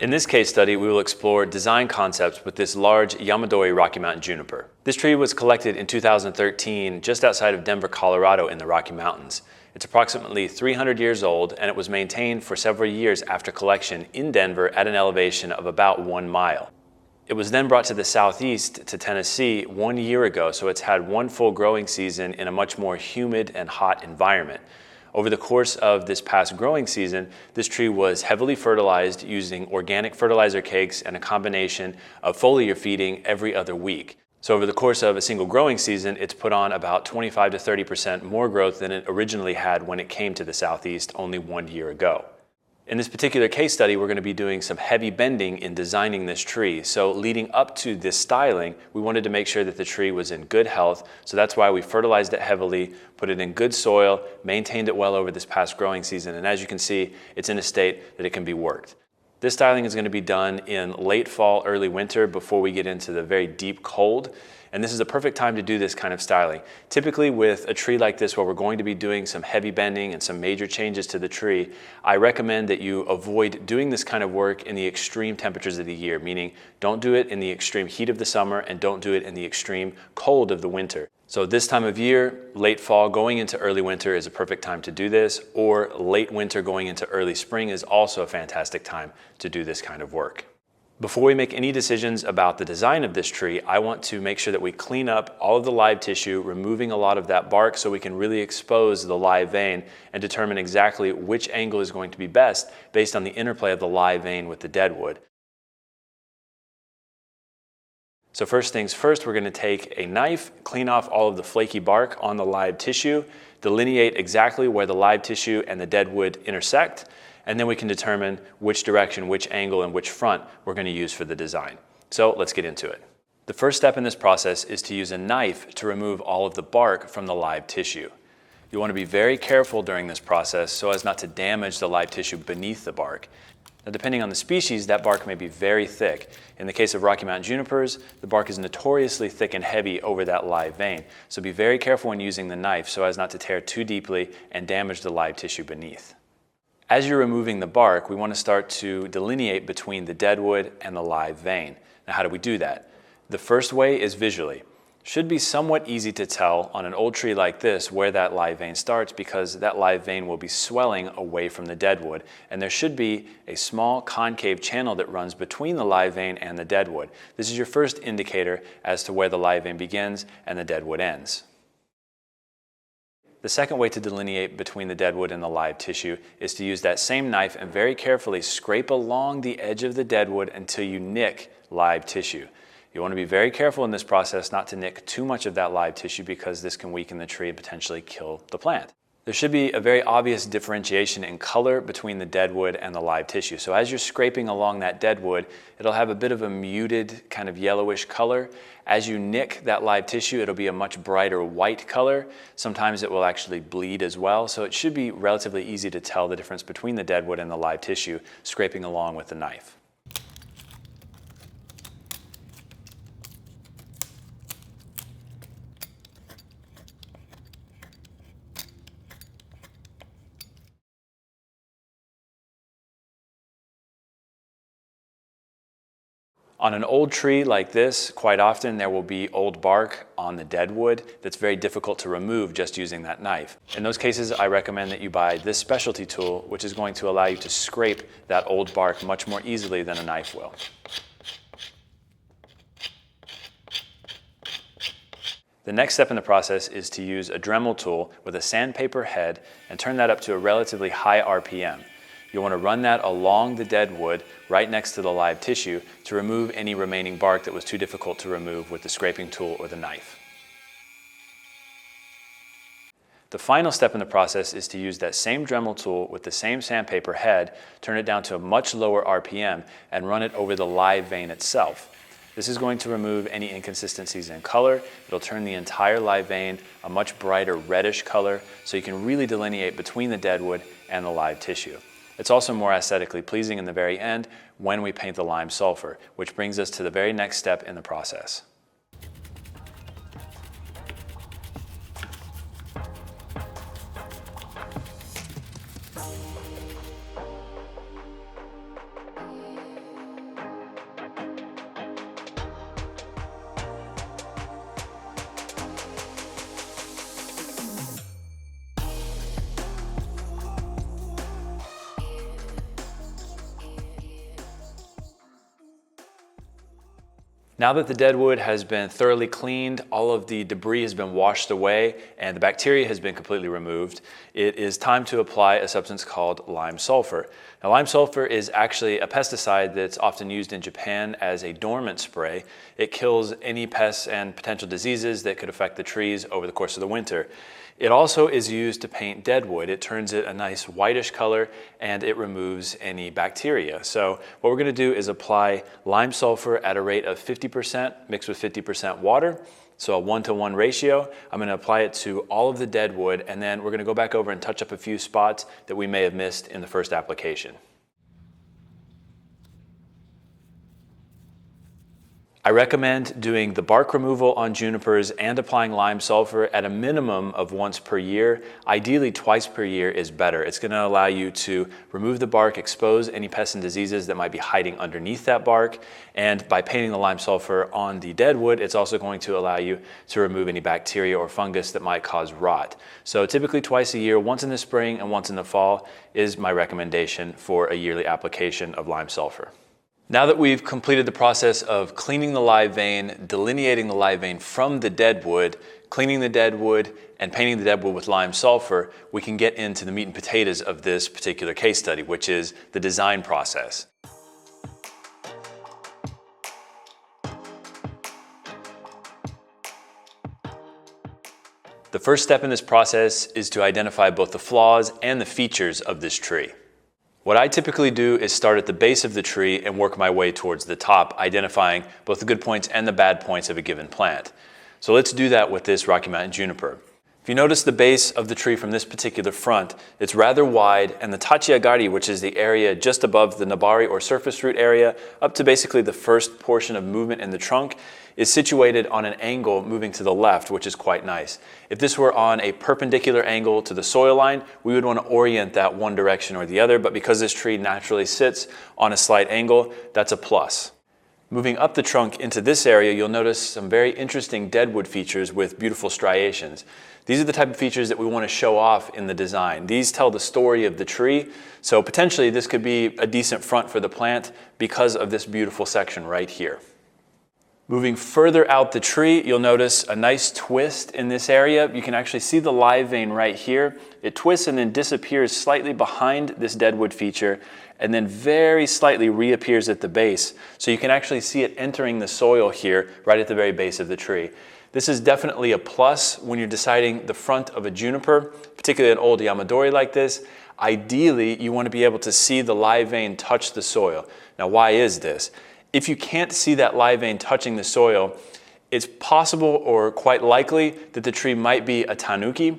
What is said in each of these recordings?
In this case study, we will explore design concepts with this large Yamadori Rocky Mountain juniper. This tree was collected in 2013 just outside of Denver, Colorado in the Rocky Mountains. It's approximately 300 years old, and it was maintained for several years after collection in Denver at an elevation of about 1 mile. It was then brought to the southeast to Tennessee 1 year ago, so it's had one full growing season in a much more humid and hot environment. Over the course of this past growing season, this tree was heavily fertilized using organic fertilizer cakes and a combination of foliar feeding every other week. So over the course of a single growing season, it's put on about 25 to 30% more growth than it originally had when it came to the southeast only 1 year ago. In this particular case study, we're going to be doing some heavy bending in designing this tree. So leading up to this styling, we wanted to make sure that the tree was in good health. So that's why we fertilized it heavily, put it in good soil, maintained it well over this past growing season. And as you can see, it's in a state that it can be worked. This styling is going to be done in late fall, early winter before we get into the very deep cold. And this is a perfect time to do this kind of styling. Typically with a tree like this where we're going to be doing some heavy bending and some major changes to the tree, I recommend that you avoid doing this kind of work in the extreme temperatures of the year, meaning don't do it in the extreme heat of the summer and don't do it in the extreme cold of the winter. So this time of year, late fall going into early winter is a perfect time to do this, or late winter going into early spring is also a fantastic time to do this kind of work. Before we make any decisions about the design of this tree, I want to make sure that we clean up all of the live tissue, removing a lot of that bark so we can really expose the live vein and determine exactly which angle is going to be best based on the interplay of the live vein with the deadwood. So first things first, we're going to take a knife, clean off all of the flaky bark on the live tissue, delineate exactly where the live tissue and the deadwood intersect, and then we can determine which direction, which angle, and which front we're going to use for the design. So let's get into it. The first step in this process is to use a knife to remove all of the bark from the live tissue. You want to be very careful during this process so as not to damage the live tissue beneath the bark. Now, depending on the species, that bark may be very thick. In the case of Rocky Mountain junipers, the bark is notoriously thick and heavy over that live vein. So be very careful when using the knife so as not to tear too deeply and damage the live tissue beneath. As you're removing the bark, we want to start to delineate between the deadwood and the live vein. Now, how do we do that? The first way is visually. Should be somewhat easy to tell on an old tree like this where that live vein starts, because that live vein will be swelling away from the deadwood, and there should be a small concave channel that runs between the live vein and the deadwood. This is your first indicator as to where the live vein begins and the deadwood ends. The second way to delineate between the deadwood and the live tissue is to use that same knife and very carefully scrape along the edge of the deadwood until you nick live tissue. You want to be very careful in this process not to nick too much of that live tissue, because this can weaken the tree and potentially kill the plant. There should be a very obvious differentiation in color between the deadwood and the live tissue. So as you're scraping along that deadwood, it'll have a bit of a muted kind of yellowish color. As you nick that live tissue, it'll be a much brighter white color. Sometimes it will actually bleed as well. So it should be relatively easy to tell the difference between the deadwood and the live tissue scraping along with the knife. On an old tree like this, quite often there will be old bark on the deadwood that's very difficult to remove just using that knife. In those cases, I recommend that you buy this specialty tool, which is going to allow you to scrape that old bark much more easily than a knife will. The next step in the process is to use a Dremel tool with a sandpaper head and turn that up to a relatively high RPM. You'll want to run that along the deadwood right next to the live tissue to remove any remaining bark that was too difficult to remove with the scraping tool or the knife. The final step in the process is to use that same Dremel tool with the same sandpaper head, turn it down to a much lower RPM, and run it over the live vein itself. This is going to remove any inconsistencies in color. It'll turn the entire live vein a much brighter reddish color, so you can really delineate between the deadwood and the live tissue. It's also more aesthetically pleasing in the very end when we paint the lime sulfur, which brings us to the very next step in the process. Now that the deadwood has been thoroughly cleaned, all of the debris has been washed away, and the bacteria has been completely removed, it is time to apply a substance called lime sulfur. Now, lime sulfur is actually a pesticide that's often used in Japan as a dormant spray. It kills any pests and potential diseases that could affect the trees over the course of the winter. It also is used to paint deadwood. It turns it a nice whitish color and it removes any bacteria. So what we're going to do is apply lime sulfur at a rate of 50% mixed with 50% water. So a 1-to-1 ratio. I'm going to apply it to all of the deadwood, and then we're going to go back over and touch up a few spots that we may have missed in the first application. I recommend doing the bark removal on junipers and applying lime sulfur at a minimum of once per year. Ideally, twice per year is better. It's going to allow you to remove the bark, expose any pests and diseases that might be hiding underneath that bark, and by painting the lime sulfur on the deadwood, it's also going to allow you to remove any bacteria or fungus that might cause rot. So typically twice a year, once in the spring and once in the fall, is my recommendation for a yearly application of lime sulfur. Now that we've completed the process of cleaning the live vein, delineating the live vein from the deadwood, cleaning the deadwood, and painting the deadwood with lime sulfur, we can get into the meat and potatoes of this particular case study, which is the design process. The first step in this process is to identify both the flaws and the features of this tree. What I typically do is start at the base of the tree and work my way towards the top, identifying both the good points and the bad points of a given plant. So let's do that with this Rocky Mountain juniper. If you notice the base of the tree from this particular front, it's rather wide, and the tachiagari, which is the area just above the nabari or surface root area, up to basically the first portion of movement in the trunk, is situated on an angle moving to the left, which is quite nice. If this were on a perpendicular angle to the soil line, we would want to orient that one direction or the other, but because this tree naturally sits on a slight angle, that's a plus. Moving up the trunk into this area, you'll notice some very interesting deadwood features with beautiful striations. These are the type of features that we want to show off in the design. These tell the story of the tree, so potentially this could be a decent front for the plant because of this beautiful section right here. Moving further out the tree, you'll notice a nice twist in this area. You can actually see the live vein right here. It twists and then disappears slightly behind this deadwood feature, and then very slightly reappears at the base. So you can actually see it entering the soil here right at the very base of the tree. This is definitely a plus when you're deciding the front of a juniper, particularly an old Yamadori like this. Ideally, you want to be able to see the live vein touch the soil. Now, why is this? If you can't see that live vein touching the soil, it's possible or quite likely that the tree might be a tanuki,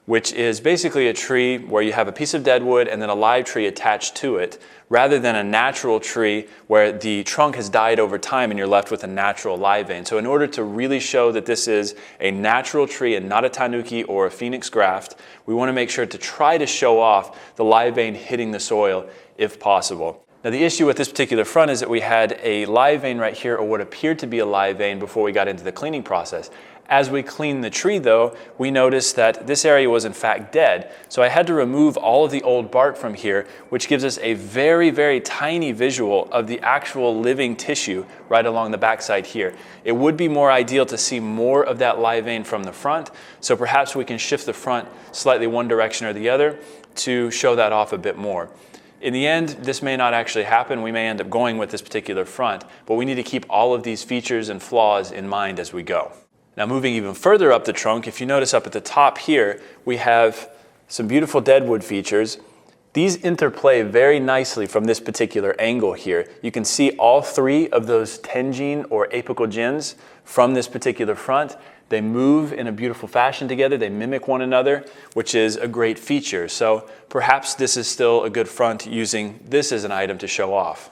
which is basically a tree where you have a piece of deadwood and then a live tree attached to it, rather than a natural tree where the trunk has died over time and you're left with a natural live vein. So in order to really show that this is a natural tree and not a tanuki or a phoenix graft, we want to make sure to try to show off the live vein hitting the soil if possible. Now, the issue with this particular front is that we had a live vein right here, or what appeared to be a live vein, before we got into the cleaning process. As we cleaned the tree, though, we noticed that this area was in fact dead. So I had to remove all of the old bark from here, which gives us a very, very tiny visual of the actual living tissue right along the backside here. It would be more ideal to see more of that live vein from the front, so perhaps we can shift the front slightly one direction or the other to show that off a bit more. In the end, this may not actually happen. We may end up going with this particular front, but we need to keep all of these features and flaws in mind as we go. Now, moving even further up the trunk, if you notice up at the top here, we have some beautiful deadwood features. These interplay very nicely from this particular angle here. You can see all three of those tenjin or apical gins from this particular front. They move in a beautiful fashion together. They mimic one another, which is a great feature. So perhaps this is still a good front using this as an item to show off.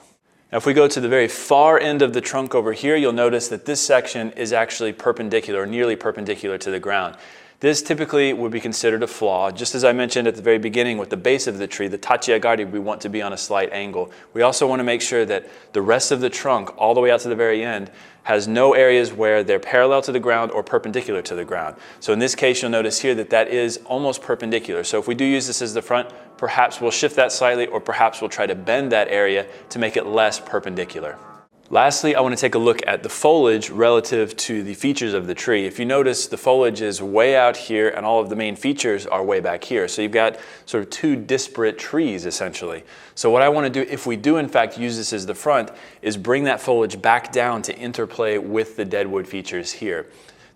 Now, if we go to the very far end of the trunk over here, you'll notice that this section is actually perpendicular, or nearly perpendicular to the ground. This typically would be considered a flaw. Just as I mentioned at the very beginning with the base of the tree, the tachiagari, we want to be on a slight angle. We also want to make sure that the rest of the trunk, all the way out to the very end, has no areas where they're parallel to the ground or perpendicular to the ground. So in this case, you'll notice here that that is almost perpendicular. So if we do use this as the front, perhaps we'll shift that slightly, or perhaps we'll try to bend that area to make it less perpendicular. Lastly, I want to take a look at the foliage relative to the features of the tree. If you notice, the foliage is way out here and all of the main features are way back here. So you've got sort of two disparate trees essentially. So what I want to do, if we do in fact use this as the front, is bring that foliage back down to interplay with the deadwood features here.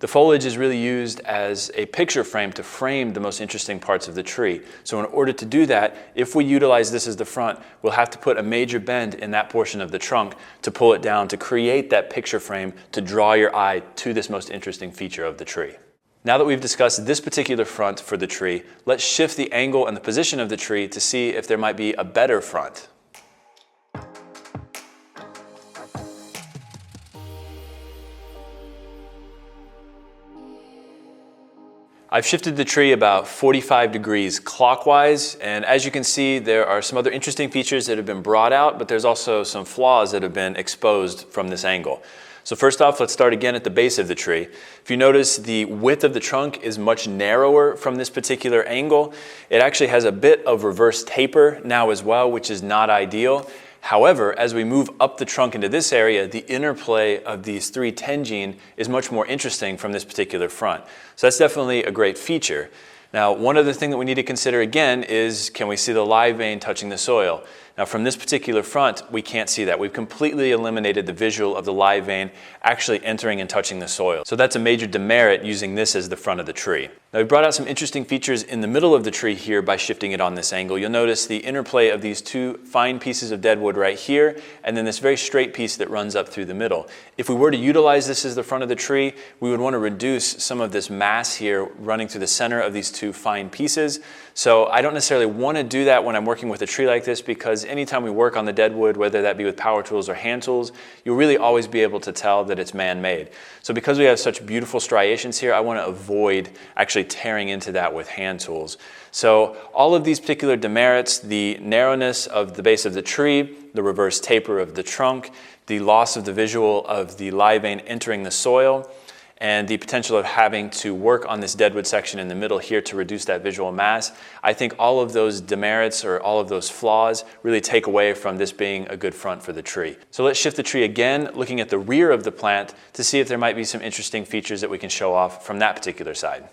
The foliage is really used as a picture frame to frame the most interesting parts of the tree. So in order to do that, if we utilize this as the front, we'll have to put a major bend in that portion of the trunk to pull it down to create that picture frame to draw your eye to this most interesting feature of the tree. Now that we've discussed this particular front for the tree, let's shift the angle and the position of the tree to see if there might be a better front. I've shifted the tree about 45 degrees clockwise, and as you can see, there are some other interesting features that have been brought out, but there's also some flaws that have been exposed from this angle. So first off, let's start again at the base of the tree. If you notice, the width of the trunk is much narrower from this particular angle. It actually has a bit of reverse taper now as well, which is not ideal. However, as we move up the trunk into this area, the interplay of these three tengine is much more interesting from this particular front. So that's definitely a great feature. Now, one other thing that we need to consider again is, can we see the live vein touching the soil? Now, from this particular front, we can't see that. We've completely eliminated the visual of the live vein actually entering and touching the soil. So that's a major demerit using this as the front of the tree. Now, we brought out some interesting features in the middle of the tree here by shifting it on this angle. You'll notice the interplay of these two fine pieces of deadwood right here, and then this very straight piece that runs up through the middle. If we were to utilize this as the front of the tree, we would want to reduce some of this mass here running through the center of these two fine pieces. So I don't necessarily want to do that when I'm working with a tree like this, because anytime we work on the deadwood, whether that be with power tools or hand tools, you'll really always be able to tell that it's man-made. So because we have such beautiful striations here, I want to avoid actually tearing into that with hand tools. So all of these particular demerits, the narrowness of the base of the tree, the reverse taper of the trunk, the loss of the visual of the live vein entering the soil, and the potential of having to work on this deadwood section in the middle here to reduce that visual mass, I think all of those demerits or all of those flaws really take away from this being a good front for the tree. So let's shift the tree again, looking at the rear of the plant to see if there might be some interesting features that we can show off from that particular side.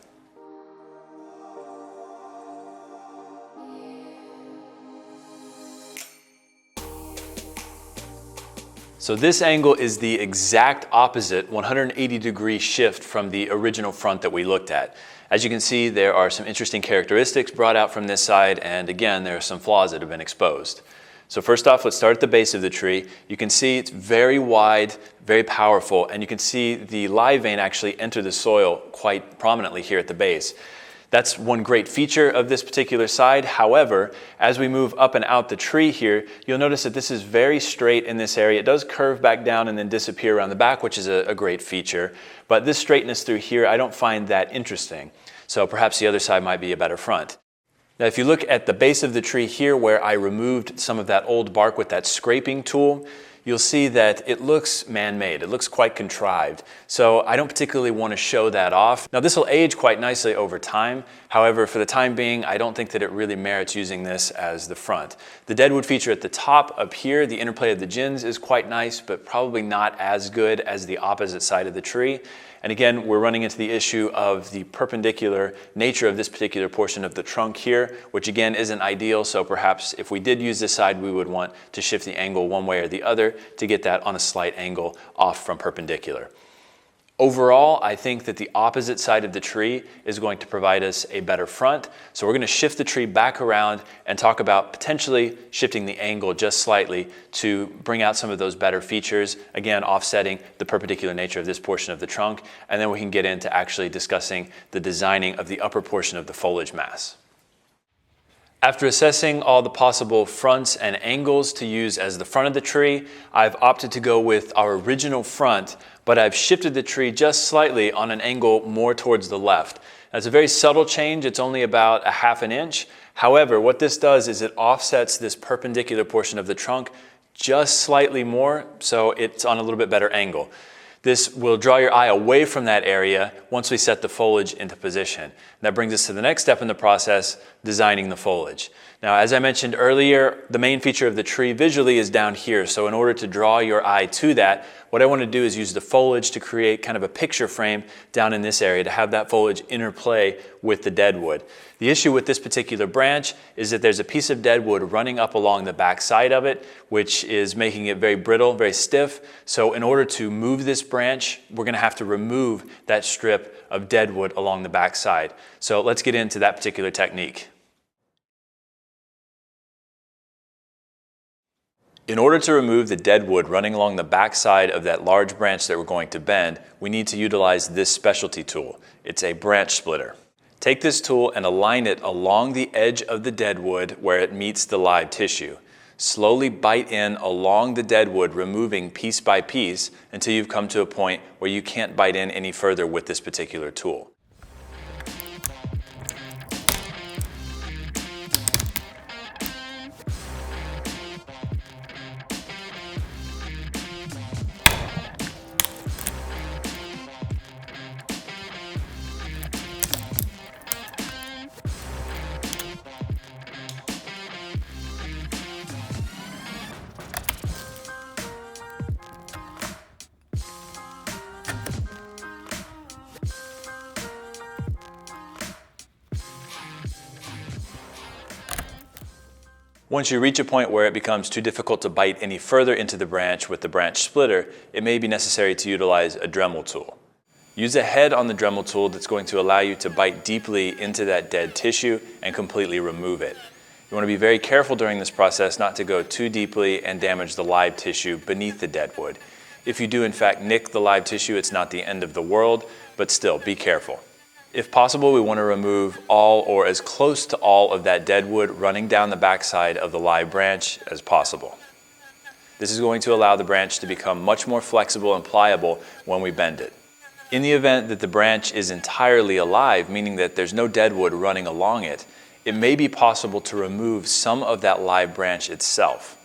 So this angle is the exact opposite 180-degree shift from the original front that we looked at. As you can see, there are some interesting characteristics brought out from this side, and again, there are some flaws that have been exposed. So first off, let's start at the base of the tree. You can see it's very wide, very powerful, and you can see the live vein actually enter the soil quite prominently here at the base. That's one great feature of this particular side. However, as we move up and out the tree here, you'll notice that this is very straight in this area. It does curve back down and then disappear around the back, which is a great feature. But this straightness through here, I don't find that interesting. So perhaps the other side might be a better front. Now, if you look at the base of the tree here where I removed some of that old bark with that scraping tool, you'll see that it looks man-made. It looks quite contrived. So I don't particularly want to show that off. Now, this will age quite nicely over time. However, for the time being, I don't think that it really merits using this as the front. The deadwood feature at the top up here, the interplay of the gins is quite nice, but probably not as good as the opposite side of the tree. And again, we're running into the issue of the perpendicular nature of this particular portion of the trunk here, which again isn't ideal. So perhaps if we did use this side, we would want to shift the angle one way or the other to get that on a slight angle off from perpendicular. Overall, I think that the opposite side of the tree is going to provide us a better front. So we're going to shift the tree back around and talk about potentially shifting the angle just slightly to bring out some of those better features, again, offsetting the perpendicular nature of this portion of the trunk. And then we can get into actually discussing the designing of the upper portion of the foliage mass. After assessing all the possible fronts and angles to use as the front of the tree, I've opted to go with our original front, but I've shifted the tree just slightly on an angle more towards the left. That's a very subtle change. It's only about 1/2 inch. However, what this does is it offsets this perpendicular portion of the trunk just slightly more, so it's on a little bit better angle. This will draw your eye away from that area once we set the foliage into position. And that brings us to the next step in the process, designing the foliage. Now, as I mentioned earlier, the main feature of the tree visually is down here. So in order to draw your eye to that, what I want to do is use the foliage to create kind of a picture frame down in this area to have that foliage interplay with the deadwood. The issue with this particular branch is that there's a piece of deadwood running up along the back side of it, which is making it very brittle, very stiff. So in order to move this branch, we're going to have to remove that strip of deadwood along the back side. So let's get into that particular technique. In order to remove the deadwood running along the back side of that large branch that we're going to bend, we need to utilize this specialty tool. It's a branch splitter. Take this tool and align it along the edge of the deadwood where it meets the live tissue. Slowly bite in along the deadwood, removing piece by piece until you've come to a point where you can't bite in any further with this particular tool. Once you reach a point where it becomes too difficult to bite any further into the branch with the branch splitter, it may be necessary to utilize a Dremel tool. Use a head on the Dremel tool that's going to allow you to bite deeply into that dead tissue and completely remove it. You want to be very careful during this process not to go too deeply and damage the live tissue beneath the deadwood. If you do in fact nick the live tissue, it's not the end of the world, but still be careful. If possible, we want to remove all or as close to all of that deadwood running down the backside of the live branch as possible. This is going to allow the branch to become much more flexible and pliable when we bend it. In the event that the branch is entirely alive, meaning that there's no deadwood running along it, it may be possible to remove some of that live branch itself.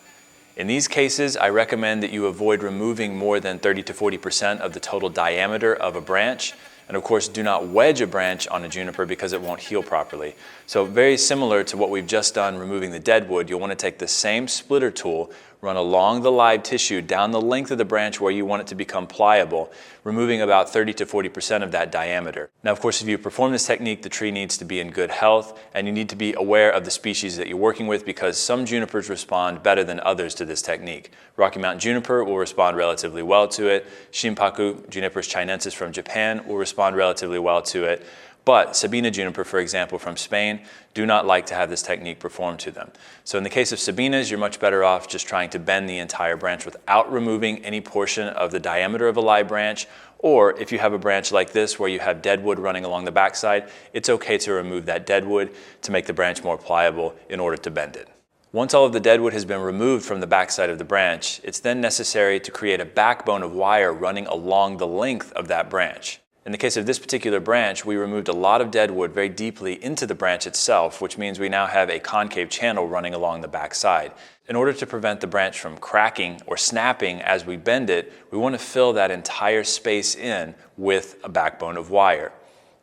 In these cases, I recommend that you avoid removing more than 30 to 40% of the total diameter of a branch. And of course, do not wedge a branch on a juniper because it won't heal properly. So very similar to what we've just done removing the deadwood, you'll want to take the same splitter tool, run along the live tissue down the length of the branch where you want it to become pliable, removing about 30 to 40% of that diameter. Now, of course, if you perform this technique, the tree needs to be in good health, and you need to be aware of the species that you're working with because some junipers respond better than others to this technique. Rocky Mountain juniper will respond relatively well to it. Shinpaku, Juniper chinensis from Japan, will respond relatively well to it. But Sabina juniper, for example, from Spain, do not like to have this technique performed to them. So in the case of Sabinas, you're much better off just trying to bend the entire branch without removing any portion of the diameter of a live branch. Or if you have a branch like this where you have deadwood running along the backside, it's okay to remove that deadwood to make the branch more pliable in order to bend it. Once all of the deadwood has been removed from the backside of the branch, it's then necessary to create a backbone of wire running along the length of that branch. In the case of this particular branch, we removed a lot of deadwood very deeply into the branch itself, which means we now have a concave channel running along the back side. In order to prevent the branch from cracking or snapping as we bend it, we want to fill that entire space in with a backbone of wire.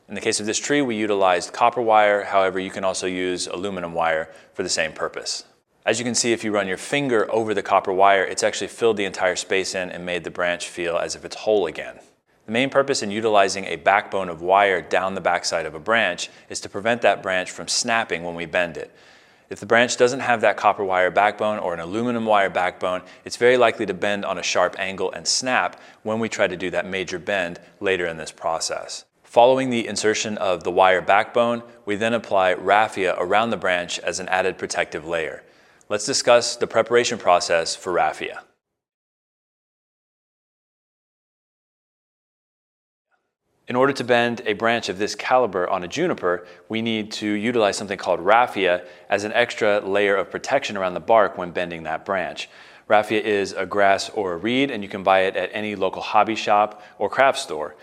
In the case of this tree, we utilized copper wire. However, you can also use aluminum wire for the same purpose. As you can see, if you run your finger over the copper wire, it's actually filled the entire space in and made the branch feel as if it's whole again. The main purpose in utilizing a backbone of wire down the backside of a branch is to prevent that branch from snapping when we bend it. If the branch doesn't have that copper wire backbone or an aluminum wire backbone, it's very likely to bend on a sharp angle and snap when we try to do that major bend later in this process. Following the insertion of the wire backbone, we then apply raffia around the branch as an added protective layer. Let's discuss the preparation process for raffia. In order to bend a branch of this caliber on a juniper, we need to utilize something called raffia as an extra layer of protection around the bark when bending that branch. Raffia is a grass or a reed, and you can buy it at any local hobby shop or craft store.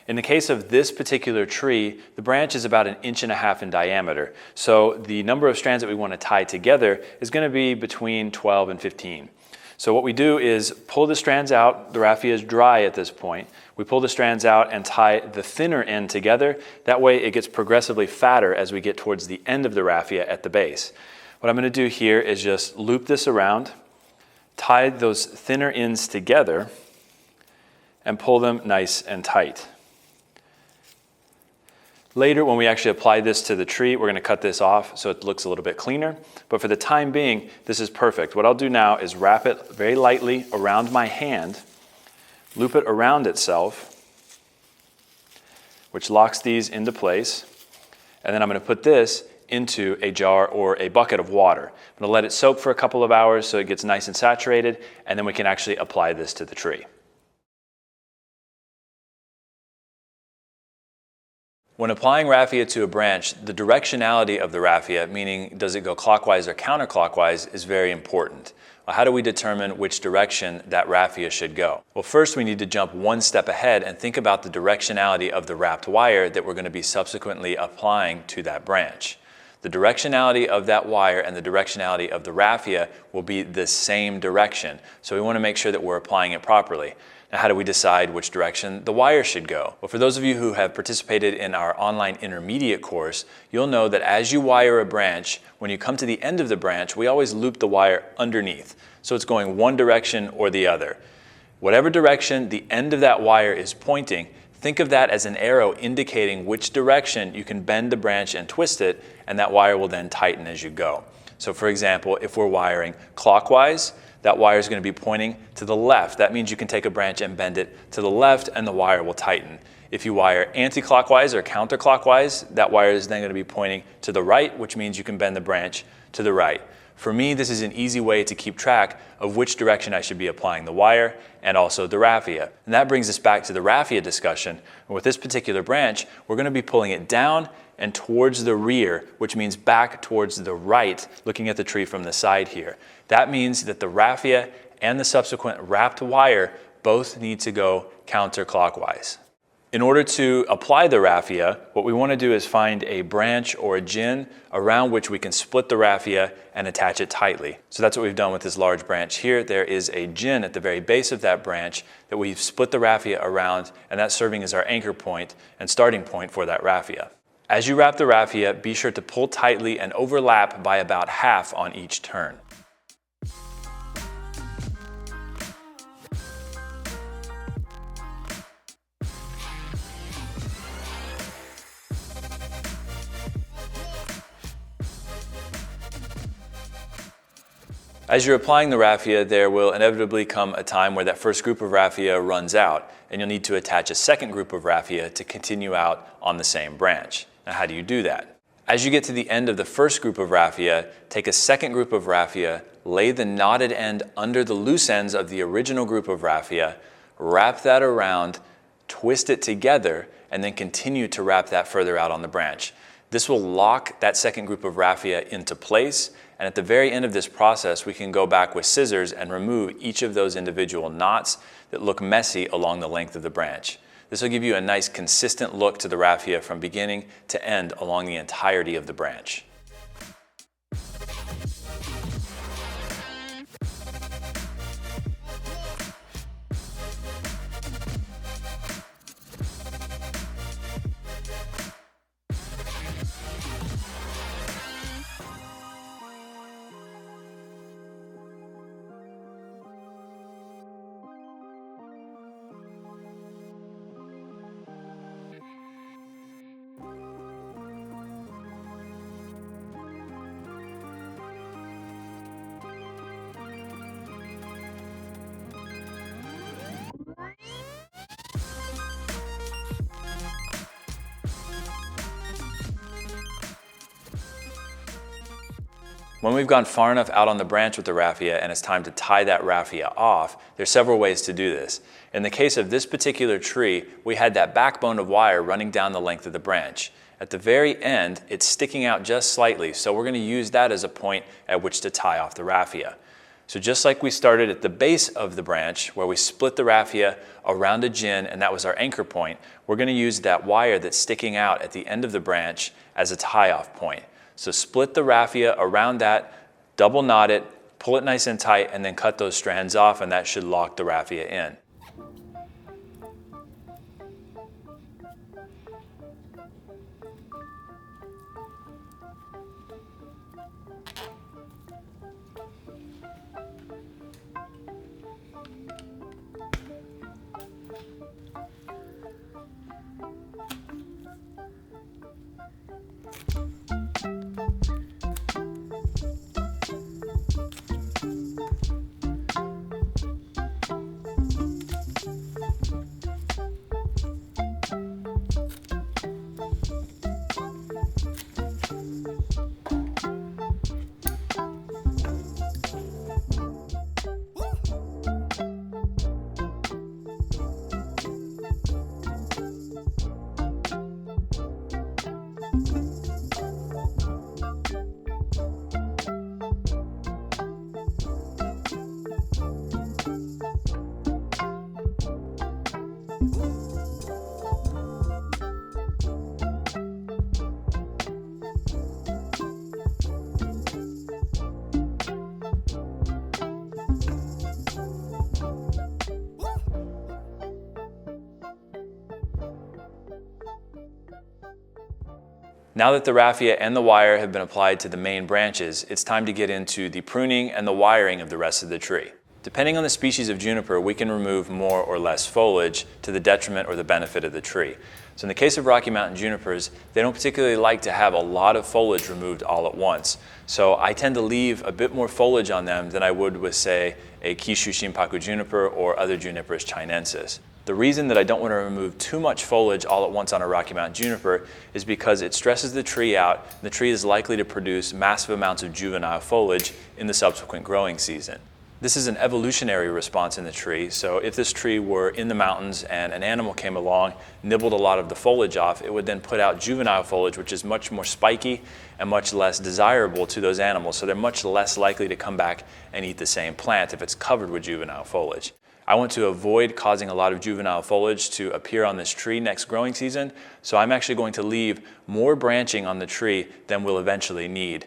In the case of this particular tree, the branch is about 1.5 inches in diameter. So the number of strands that we want to tie together is going to be between 12 and 15. So what we do is pull the strands out. The raffia is dry at this point. We pull the strands out and tie the thinner end together. That way it gets progressively fatter as we get towards the end of the raffia at the base. What I'm going to do here is just loop this around, tie those thinner ends together, and pull them nice and tight. Later, when we actually apply this to the tree, we're going to cut this off so it looks a little bit cleaner. But for the time being, this is perfect. What I'll do now is wrap it very lightly around my hand, loop it around itself, which locks these into place. And then I'm going to put this into a jar or a bucket of water. I'm going to let it soak for a couple of hours so it gets nice and saturated, and then we can actually apply this to the tree. When applying raffia to a branch, the directionality of the raffia, meaning does it go clockwise or counterclockwise, is very important. Well, how do we determine which direction that raffia should go? Well, first we need to jump one step ahead and think about the directionality of the wrapped wire that we're going to be subsequently applying to that branch. The directionality of that wire and the directionality of the raffia will be the same direction, so we want to make sure that we're applying it properly. Now, how do we decide which direction the wire should go? Well, for those of you who have participated in our online intermediate course, you'll know that as you wire a branch, when you come to the end of the branch, we always loop the wire underneath. So it's going one direction or the other. Whatever direction the end of that wire is pointing, think of that as an arrow indicating which direction you can bend the branch and twist it, and that wire will then tighten as you go. So for example, if we're wiring clockwise, that wire is going to be pointing to the left. That means you can take a branch and bend it to the left and the wire will tighten. If you wire anti-clockwise or counterclockwise, that wire is then going to be pointing to the right, which means you can bend the branch to the right. For me, this is an easy way to keep track of which direction I should be applying the wire and also the raffia. And that brings us back to the raffia discussion. And with this particular branch, we're going to be pulling it down and towards the rear, which means back towards the right, looking at the tree from the side here. That means that the raffia and the subsequent wrapped wire both need to go counterclockwise. In order to apply the raffia, what we want to do is find a branch or a gin around which we can split the raffia and attach it tightly. So that's what we've done with this large branch here. There is a gin at the very base of that branch that we've split the raffia around, and that's serving as our anchor point and starting point for that raffia. As you wrap the raffia, be sure to pull tightly and overlap by about half on each turn. As you're applying the raffia, there will inevitably come a time where that first group of raffia runs out, and you'll need to attach a second group of raffia to continue out on the same branch. Now, how do you do that? As you get to the end of the first group of raffia, take a second group of raffia, lay the knotted end under the loose ends of the original group of raffia, wrap that around, twist it together, and then continue to wrap that further out on the branch. This will lock that second group of raffia into place, and at the very end of this process, we can go back with scissors and remove each of those individual knots that look messy along the length of the branch. This will give you a nice consistent look to the raffia from beginning to end along the entirety of the branch. When we've gone far enough out on the branch with the raffia and it's time to tie that raffia off, there's several ways to do this. In the case of this particular tree, we had that backbone of wire running down the length of the branch. At the very end, it's sticking out just slightly, so we're going to use that as a point at which to tie off the raffia. So just like we started at the base of the branch, where we split the raffia around a gin and that was our anchor point, we're going to use that wire that's sticking out at the end of the branch as a tie-off point. So split the raffia around that, double knot it, pull it nice and tight, and then cut those strands off, and that should lock the raffia in. Now that the raffia and the wire have been applied to the main branches, it's time to get into the pruning and the wiring of the rest of the tree. Depending on the species of juniper, we can remove more or less foliage to the detriment or the benefit of the tree. So in the case of Rocky Mountain junipers, they don't particularly like to have a lot of foliage removed all at once. So I tend to leave a bit more foliage on them than I would with, say, a Kishu Shinpaku juniper or other Junipers chinensis. The reason that I don't want to remove too much foliage all at once on a Rocky Mountain juniper is because it stresses the tree out, and the tree is likely to produce massive amounts of juvenile foliage in the subsequent growing season. This is an evolutionary response in the tree, so if this tree were in the mountains and an animal came along, nibbled a lot of the foliage off, it would then put out juvenile foliage, which is much more spiky and much less desirable to those animals, so they're much less likely to come back and eat the same plant if it's covered with juvenile foliage. I want to avoid causing a lot of juvenile foliage to appear on this tree next growing season, so I'm actually going to leave more branching on the tree than we'll eventually need.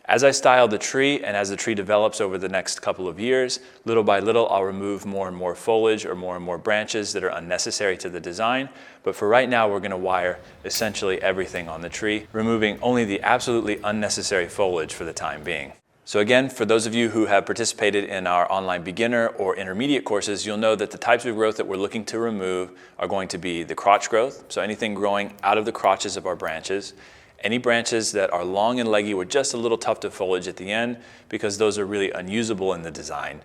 As I style the tree and as the tree develops over the next couple of years, little by little I'll remove more and more foliage or more branches that are unnecessary to the design. But for right now, we're going to wire essentially everything on the tree, removing only the absolutely unnecessary foliage for the time being. So again, for those of you who have participated in our online beginner or intermediate courses, you'll know that the types of growth that we're looking to remove are going to be the crotch growth, so anything growing out of the crotches of our branches, any branches that are long and leggy with just a little tuft of foliage at the end, because those are really unusable in the design,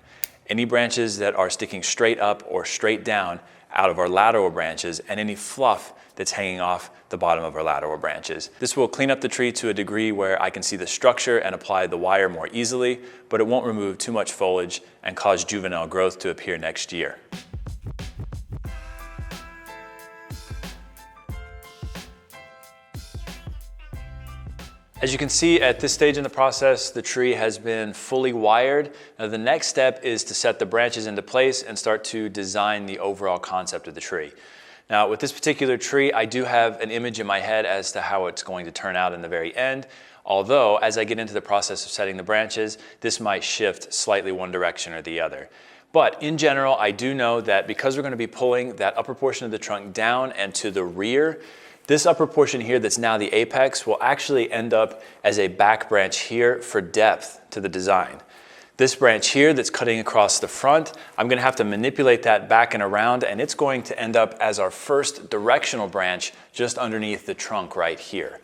any branches that are sticking straight up or straight down out of our lateral branches, and any fluff that's hanging off the bottom of our lateral branches. This will clean up the tree to a degree where I can see the structure and apply the wire more easily, but it won't remove too much foliage and cause juvenile growth to appear next year. As you can see at this stage in the process, the tree has been fully wired. Now the next step is to set the branches into place and start to design the overall concept of the tree. Now with this particular tree, I do have an image in my head as to how it's going to turn out in the very end. Although, as I get into the process of setting the branches, this might shift slightly one direction or the other. But in general, I do know that because we're going to be pulling that upper portion of the trunk down and to the rear, this upper portion here that's now the apex will actually end up as a back branch here for depth to the design. This branch here that's cutting across the front, I'm going to have to manipulate that back and around, and it's going to end up as our first directional branch just underneath the trunk right here.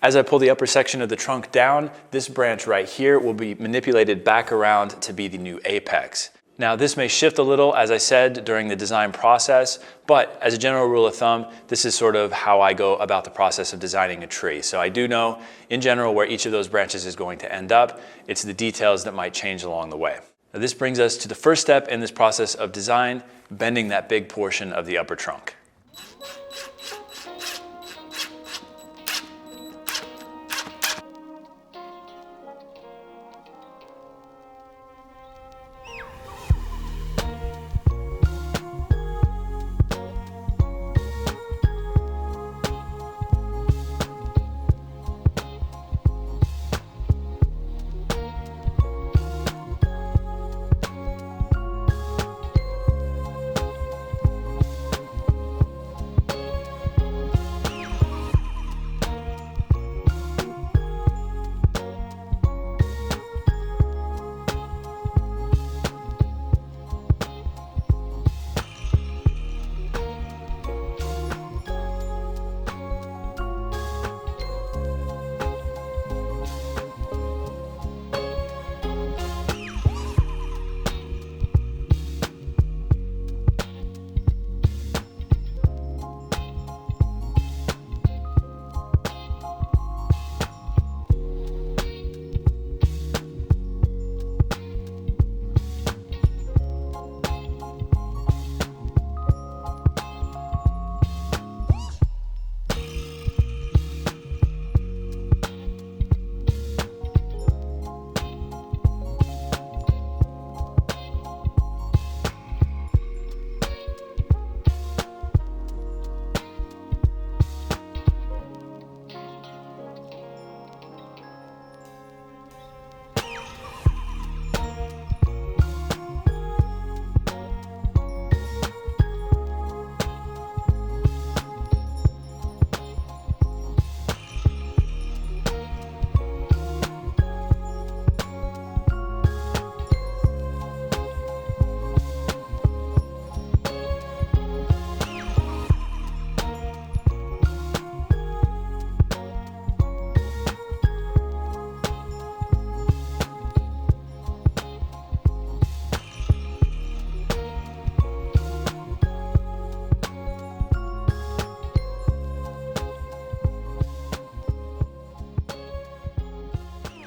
As I pull the upper section of the trunk down, this branch right here will be manipulated back around to be the new apex. Now this may shift a little, as I said, during the design process, but as a general rule of thumb, this is sort of how I go about the process of designing a tree. So I do know, in general, where each of those branches is going to end up. It's the details that might change along the way. Now this brings us to the first step in this process of design, bending that big portion of the upper trunk.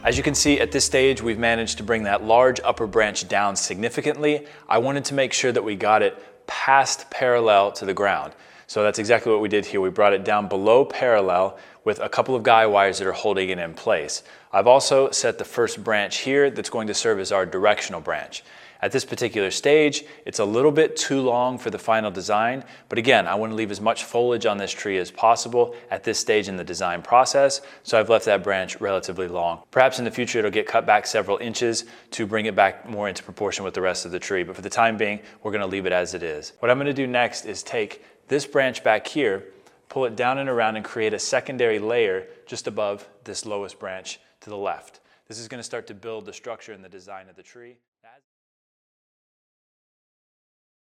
As you can see at this stage, we've managed to bring that large upper branch down significantly. I wanted to make sure that we got it past parallel to the ground. So that's exactly what we did here. We brought it down below parallel with a couple of guy wires that are holding it in place. I've also set the first branch here that's going to serve as our directional branch. At this particular stage, it's a little bit too long for the final design, but again, I want to leave as much foliage on this tree as possible at this stage in the design process, so I've left that branch relatively long. Perhaps in the future it'll get cut back several inches to bring it back more into proportion with the rest of the tree, but for the time being, we're going to leave it as it is. What I'm going to do next is take this branch back here, pull it down and around and create a secondary layer just above this lowest branch to the left. This is going to start to build the structure and the design of the tree.